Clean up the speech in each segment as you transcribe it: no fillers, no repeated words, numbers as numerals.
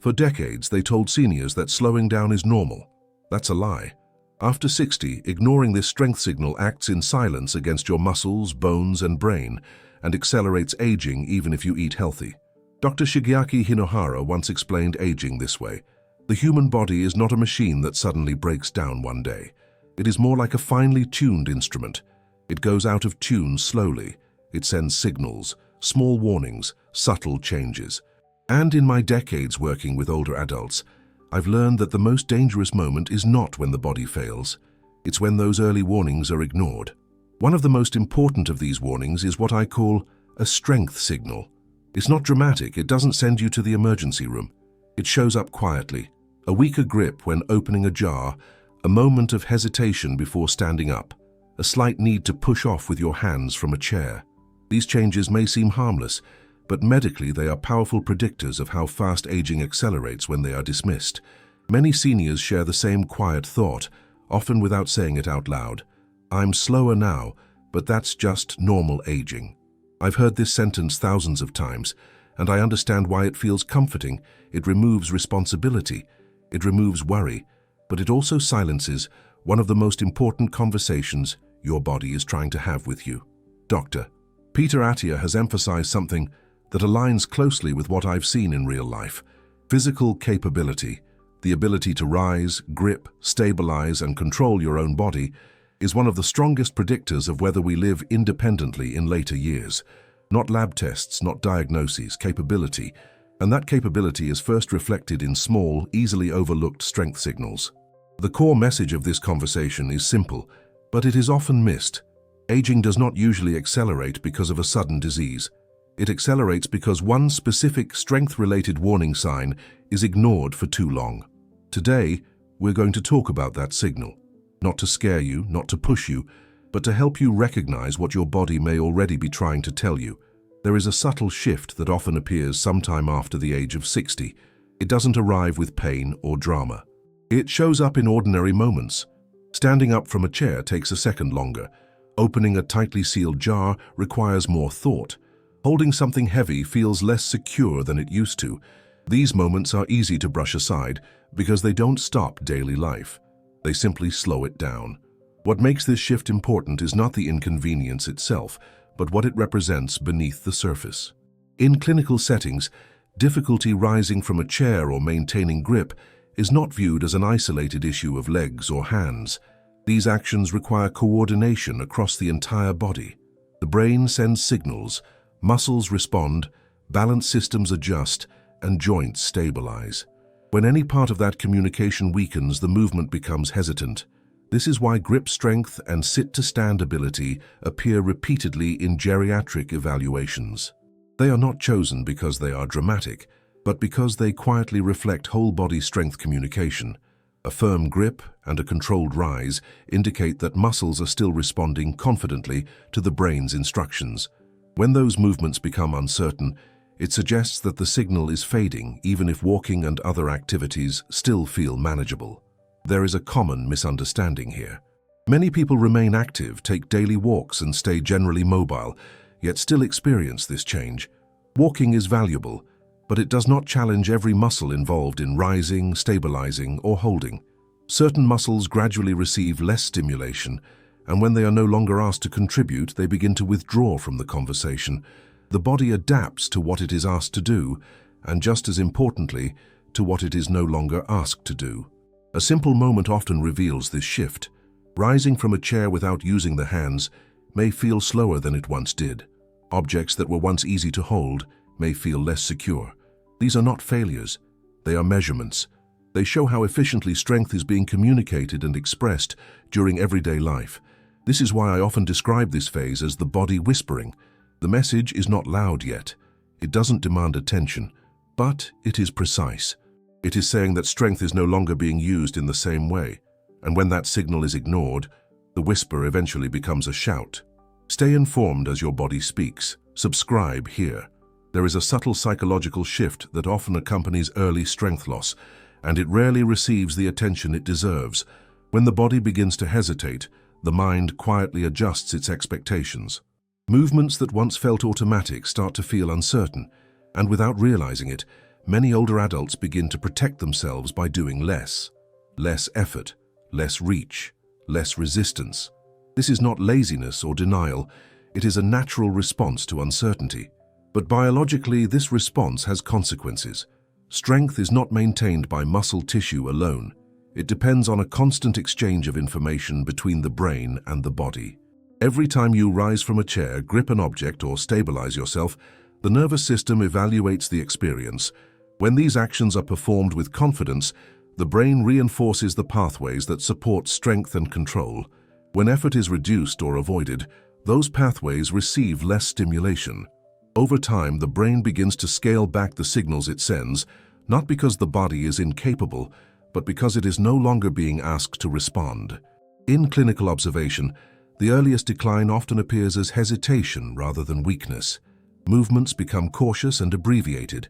For decades, they told seniors that slowing down is normal. That's a lie. After 60, ignoring this strength signal acts in silence against your muscles, bones, and brain, and accelerates aging even if you eat healthy. Dr. Shigeaki Hinohara once explained aging this way. The human body is not a machine that suddenly breaks down one day. It is more like a finely tuned instrument. It goes out of tune slowly. It sends signals, small warnings, subtle changes. And in my decades working with older adults, I've learned that the most dangerous moment is not when the body fails. It's when those early warnings are ignored. One of the most important of these warnings is what I call a strength signal. It's not dramatic, it doesn't send you to the emergency room. It shows up quietly. A weaker grip when opening a jar, a moment of hesitation before standing up, a slight need to push off with your hands from a chair. These changes may seem harmless, but medically they are powerful predictors of how fast aging accelerates when they are dismissed. Many seniors share the same quiet thought, often without saying it out loud. I'm slower now, but that's just normal aging. I've heard this sentence thousands of times, and I understand why it feels comforting. It removes responsibility, it removes worry, but it also silences one of the most important conversations your body is trying to have with you. Dr. Peter Attia has emphasized something that aligns closely with what I've seen in real life. Physical capability, the ability to rise, grip, stabilize, and control your own body, is one of the strongest predictors of whether we live independently in later years. Not lab tests, not diagnoses, capability. And that capability is first reflected in small, easily overlooked strength signals. The core message of this conversation is simple, but it is often missed. Aging does not usually accelerate because of a sudden disease. It accelerates because one specific strength-related warning sign is ignored for too long. Today, we're going to talk about that signal. Not to scare you, not to push you, but to help you recognize what your body may already be trying to tell you. There is a subtle shift that often appears sometime after the age of 60. It doesn't arrive with pain or drama. It shows up in ordinary moments. Standing up from a chair takes a second longer. Opening a tightly sealed jar requires more thought. Holding something heavy feels less secure than it used to. These moments are easy to brush aside because they don't stop daily life. They simply slow it down. What makes this shift important is not the inconvenience itself, but what it represents beneath the surface. In clinical settings, difficulty rising from a chair or maintaining grip is not viewed as an isolated issue of legs or hands. These actions require coordination across the entire body. The brain sends signals, muscles respond, balance systems adjust, and joints stabilize. When any part of that communication weakens, the movement becomes hesitant. This is why grip strength and sit-to-stand ability appear repeatedly in geriatric evaluations. They are not chosen because they are dramatic, but because they quietly reflect whole-body strength communication. A firm grip and a controlled rise indicate that muscles are still responding confidently to the brain's instructions. When those movements become uncertain, it suggests that the signal is fading, even if walking and other activities still feel manageable. There is a common misunderstanding here. Many people remain active, take daily walks, and stay generally mobile, yet still experience this change. Walking is valuable, but it does not challenge every muscle involved in rising, stabilizing, or holding. Certain muscles gradually receive less stimulation, and when they are no longer asked to contribute, they begin to withdraw from the conversation. The body adapts to what it is asked to do, and just as importantly, to what it is no longer asked to do. A simple moment often reveals this shift. Rising from a chair without using the hands may feel slower than it once did. Objects that were once easy to hold may feel less secure. These are not failures, they are measurements. They show how efficiently strength is being communicated and expressed during everyday life. This is why I often describe this phase as the body whispering. The message is not loud yet. It doesn't demand attention, but it is precise. It is saying that strength is no longer being used in the same way. And when that signal is ignored, the whisper eventually becomes a shout. Stay informed as your body speaks. Subscribe here. There is a subtle psychological shift that often accompanies early strength loss, and it rarely receives the attention it deserves. When the body begins to hesitate, the mind quietly adjusts its expectations. Movements that once felt automatic start to feel uncertain, and without realizing it, many older adults begin to protect themselves by doing less. Less effort, less reach, less resistance. This is not laziness or denial, it is a natural response to uncertainty. But biologically, this response has consequences. Strength is not maintained by muscle tissue alone. It depends on a constant exchange of information between the brain and the body. Every time you rise from a chair, grip an object, or stabilize yourself, the nervous system evaluates the experience. When these actions are performed with confidence, the brain reinforces the pathways that support strength and control. When effort is reduced or avoided, those pathways receive less stimulation. Over time, the brain begins to scale back the signals it sends, not because the body is incapable, but because it is no longer being asked to respond. In clinical observation, the earliest decline often appears as hesitation rather than weakness. Movements become cautious and abbreviated.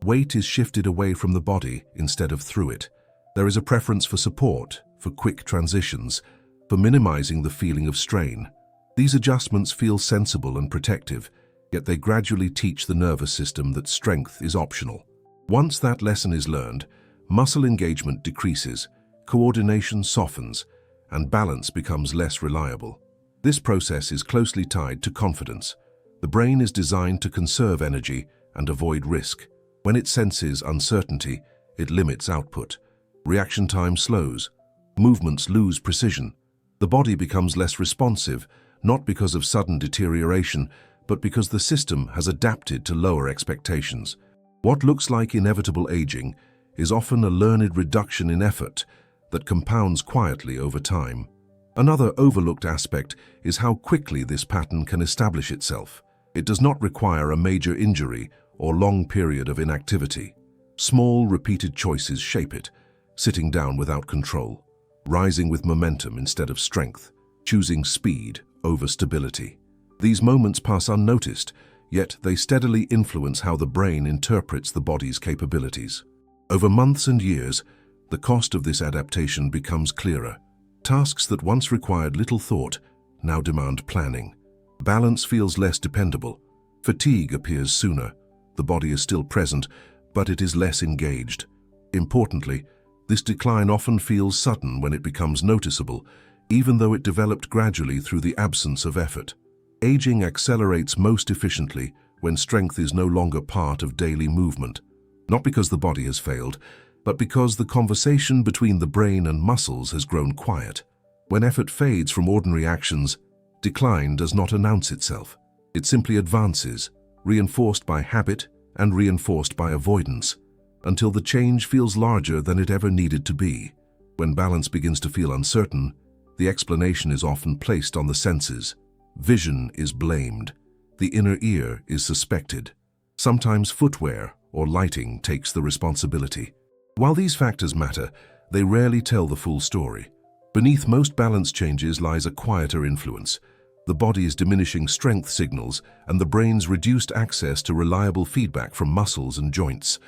Weight is shifted away from the body instead of through it. There is a preference for support, for quick transitions, for minimizing the feeling of strain. These adjustments feel sensible and protective, yet they gradually teach the nervous system that strength is optional. Once that lesson is learned, muscle engagement decreases, coordination softens, and balance becomes less reliable. This process is closely tied to confidence. The brain is designed to conserve energy and avoid risk. When it senses uncertainty, it limits output. Reaction time slows. Movements lose precision. The body becomes less responsive, not because of sudden deterioration, but because the system has adapted to lower expectations. What looks like inevitable aging is often a learned reduction in effort that compounds quietly over time. Another overlooked aspect is how quickly this pattern can establish itself. It does not require a major injury or long period of inactivity. Small, repeated choices shape it: sitting down without control, rising with momentum instead of strength, choosing speed over stability. These moments pass unnoticed, yet they steadily influence how the brain interprets the body's capabilities. Over months and years, the cost of this adaptation becomes clearer. Tasks that once required little thought now demand planning. Balance feels less dependable. Fatigue appears sooner. The body is still present, but it is less engaged. Importantly, this decline often feels sudden when it becomes noticeable, even though it developed gradually through the absence of effort. Aging accelerates most efficiently when strength is no longer part of daily movement. Not because the body has failed, but because the conversation between the brain and muscles has grown quiet. When effort fades from ordinary actions, decline does not announce itself. It simply advances, reinforced by habit and reinforced by avoidance, until the change feels larger than it ever needed to be. When balance begins to feel uncertain, the explanation is often placed on the senses. Vision is blamed. The inner ear is suspected. Sometimes footwear or lighting takes the responsibility. While these factors matter, they rarely tell the full story. Beneath most balance changes lies a quieter influence. The body's diminishing strength signals and the brain's reduced access to reliable feedback from muscles and joints.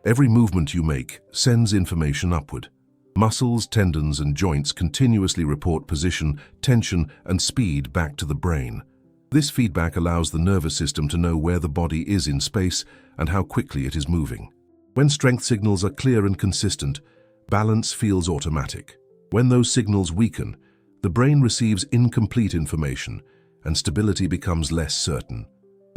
Every movement you make sends information upward. Muscles, tendons, and joints continuously report position, tension, and speed back to the brain. This feedback allows the nervous system to know where the body is in space and how quickly it is moving. When strength signals are clear and consistent, balance feels automatic. When those signals weaken, the brain receives incomplete information and stability becomes less certain.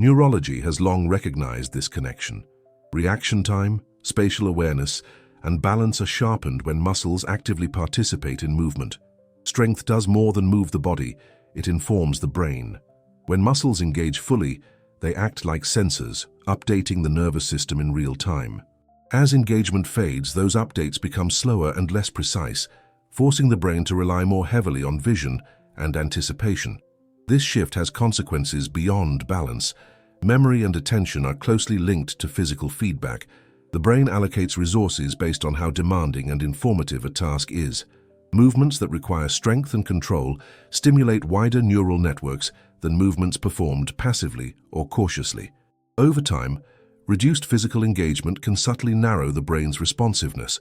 Neurology has long recognized this connection. Reaction time, spatial awareness, and balance are sharpened when muscles actively participate in movement. Strength does more than move the body, it informs the brain. When muscles engage fully, they act like sensors, updating the nervous system in real time. As engagement fades, those updates become slower and less precise, forcing the brain to rely more heavily on vision and anticipation. This shift has consequences beyond balance. Memory and attention are closely linked to physical feedback. The brain allocates resources based on how demanding and informative a task is. Movements that require strength and control stimulate wider neural networks than movements performed passively or cautiously. Over time, reduced physical engagement can subtly narrow the brain's responsiveness,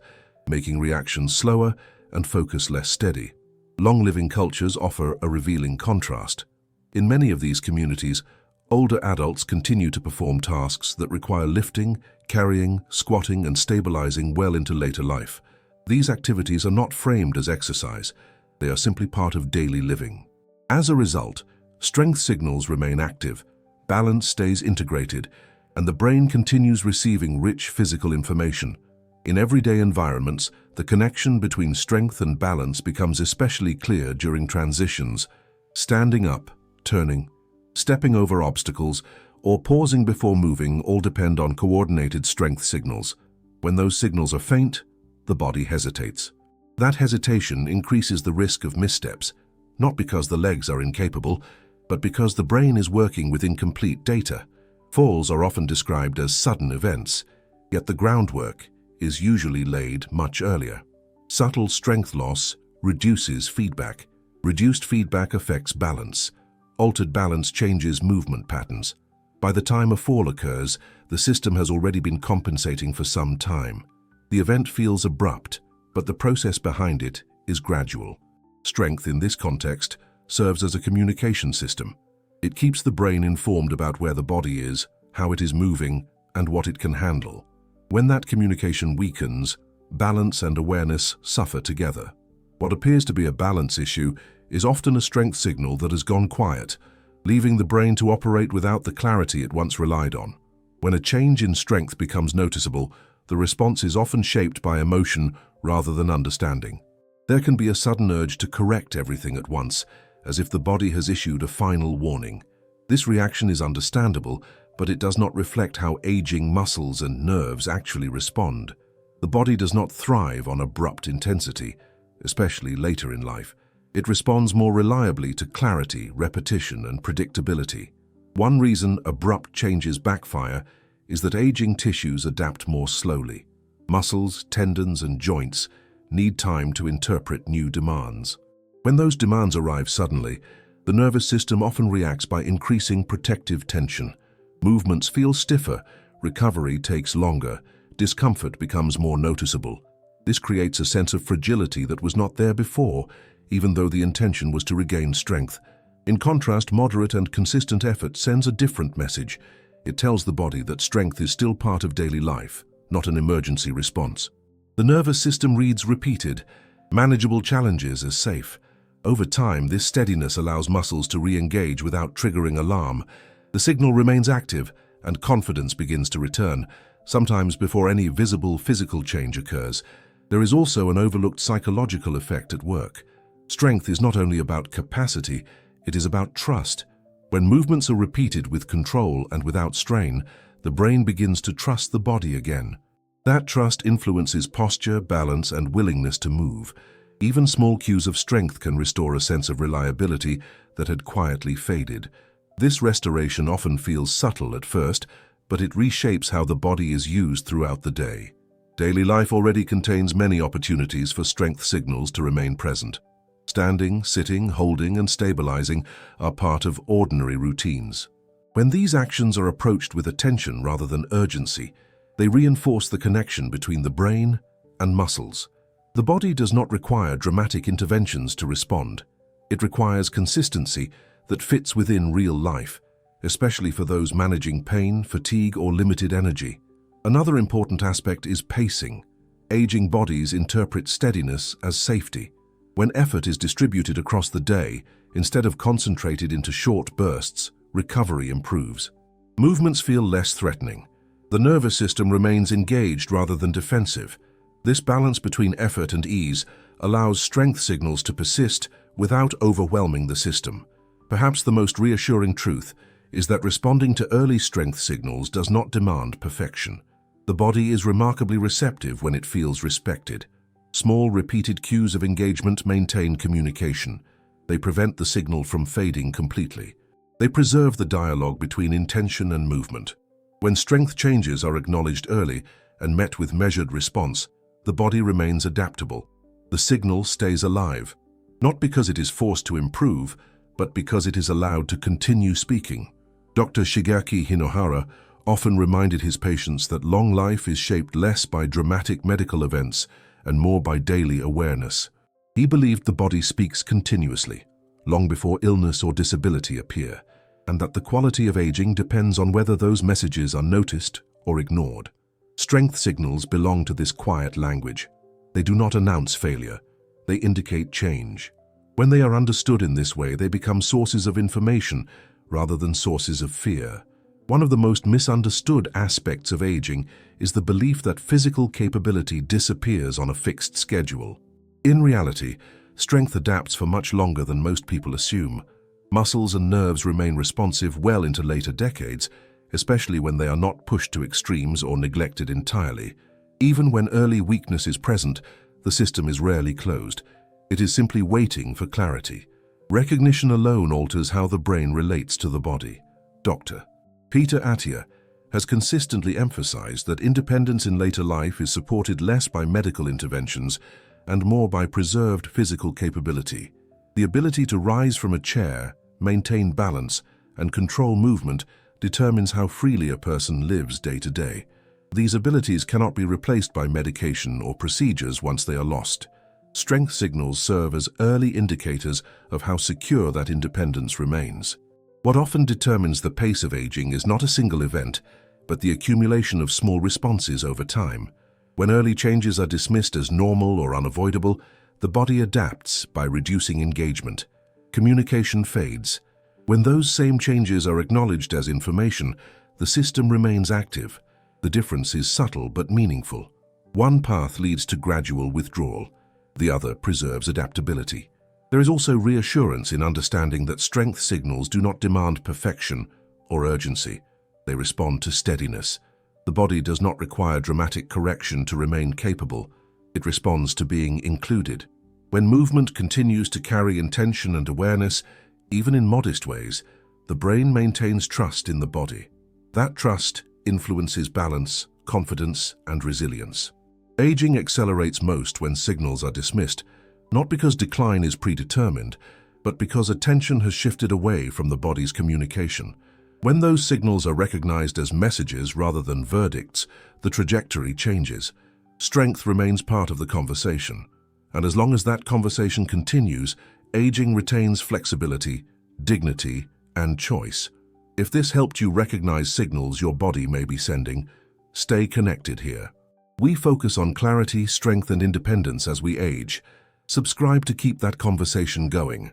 making reactions slower and focus less steady. Long-living cultures offer a revealing contrast. In many of these communities, Older adults continue to perform tasks that require lifting, carrying, squatting, and stabilizing well into later life. These activities are not framed as exercise. They are simply part of daily living. As a result, strength signals remain active, balance stays integrated, and the brain continues receiving rich physical information. In everyday environments, the connection between strength and balance becomes especially clear during transitions. Standing up, turning, stepping over obstacles, or pausing before moving all depend on coordinated strength signals. When those signals are faint, the body hesitates. That hesitation increases the risk of missteps, not because the legs are incapable, but because the brain is working with incomplete data. Falls are often described as sudden events, yet the groundwork is usually laid much earlier. Subtle strength loss reduces feedback. Reduced feedback affects balance. Altered balance changes movement patterns. By the time a fall occurs, the system has already been compensating for some time. The event feels abrupt, but the process behind it is gradual. Strength in this context serves as a communication system. It keeps the brain informed about where the body is, how it is moving, and what it can handle. When that communication weakens, balance and awareness suffer together. What appears to be a balance issue is often a strength signal that has gone quiet, leaving the brain to operate without the clarity it once relied on. When a change in strength becomes noticeable, the response is often shaped by emotion rather than understanding. There can be a sudden urge to correct everything at once, as if the body has issued a final warning. This reaction is understandable, but it does not reflect how aging muscles and nerves actually respond. The body does not thrive on abrupt intensity, especially later in life. It responds more reliably to clarity, repetition, and predictability. One reason abrupt changes backfire is that aging tissues adapt more slowly. Muscles, tendons, and joints need time to interpret new demands. When those demands arrive suddenly, the nervous system often reacts by increasing protective tension. Movements feel stiffer, recovery takes longer, discomfort becomes more noticeable. This creates a sense of fragility that was not there before, even though the intention was to regain strength. In contrast, moderate and consistent effort sends a different message. It tells the body that strength is still part of daily life, not an emergency response. The nervous system reads repeated, manageable challenges as safe. Over time, this steadiness allows muscles to re-engage without triggering alarm. The signal remains active, and confidence begins to return, sometimes before any visible physical change occurs. There is also an overlooked psychological effect at work. Strength is not only about capacity, it is about trust. When movements are repeated with control and without strain, the brain begins to trust the body again. That trust influences posture, balance, and willingness to move. Even small cues of strength can restore a sense of reliability that had quietly faded. This restoration often feels subtle at first, but it reshapes how the body is used throughout the day. Daily life already contains many opportunities for strength signals to remain present. Standing, sitting, holding, and stabilizing are part of ordinary routines. When these actions are approached with attention rather than urgency, they reinforce the connection between the brain and muscles. The body does not require dramatic interventions to respond. It requires consistency that fits within real life, especially for those managing pain, fatigue, or limited energy. Another important aspect is pacing. Aging bodies interpret steadiness as safety. When effort is distributed across the day, instead of concentrated into short bursts, recovery improves. Movements feel less threatening. The nervous system remains engaged rather than defensive. This balance between effort and ease allows strength signals to persist without overwhelming the system. Perhaps the most reassuring truth is that responding to early strength signals does not demand perfection. The body is remarkably receptive when it feels respected. Small, repeated cues of engagement maintain communication. They prevent the signal from fading completely. They preserve the dialogue between intention and movement. When strength changes are acknowledged early and met with measured response, the body remains adaptable. The signal stays alive, not because it is forced to improve, but because it is allowed to continue speaking. Dr. Shigeaki Hinohara often reminded his patients that long life is shaped less by dramatic medical events and more by daily awareness. He believed the body speaks continuously, long before illness or disability appear. and that the quality of aging depends on whether those messages are noticed or ignored. Strength signals belong to this quiet language. They do not announce failure. They indicate change. When they are understood in this way, they become sources of information rather than sources of fear. One of the most misunderstood aspects of aging is the belief that physical capability disappears on a fixed schedule. In reality, strength adapts for much longer than most people assume. Muscles and nerves remain responsive well into later decades, especially when they are not pushed to extremes or neglected entirely. Even when early weakness is present, the system is rarely closed. It is simply waiting for clarity. Recognition alone alters how the brain relates to the body. Dr. Peter Attia has consistently emphasized that independence in later life is supported less by medical interventions and more by preserved physical capability. The ability to rise from a chair, maintain balance, and control movement determines how freely a person lives day to day. These abilities cannot be replaced by medication or procedures once they are lost. Strength signals serve as early indicators of how secure that independence remains. What often determines the pace of aging is not a single event, but the accumulation of small responses over time. When early changes are dismissed as normal or unavoidable, the body adapts by reducing engagement. Communication fades. When those same changes are acknowledged as information, the system remains active. The difference is subtle but meaningful. One path leads to gradual withdrawal. The other preserves adaptability. There is also reassurance in understanding that strength signals do not demand perfection or urgency. They respond to steadiness. The body does not require dramatic correction to remain capable. It responds to being included. When movement continues to carry intention and awareness, even in modest ways, the brain maintains trust in the body. That trust influences balance, confidence, and resilience. Aging accelerates most when signals are dismissed, not because decline is predetermined, but because attention has shifted away from the body's communication. When those signals are recognized as messages rather than verdicts, the trajectory changes. Strength remains part of the conversation, and as long as that conversation continues, aging retains flexibility, dignity, and choice. If this helped you recognize signals your body may be sending, stay connected here. We focus on clarity, strength, and independence as we age. Subscribe to keep that conversation going.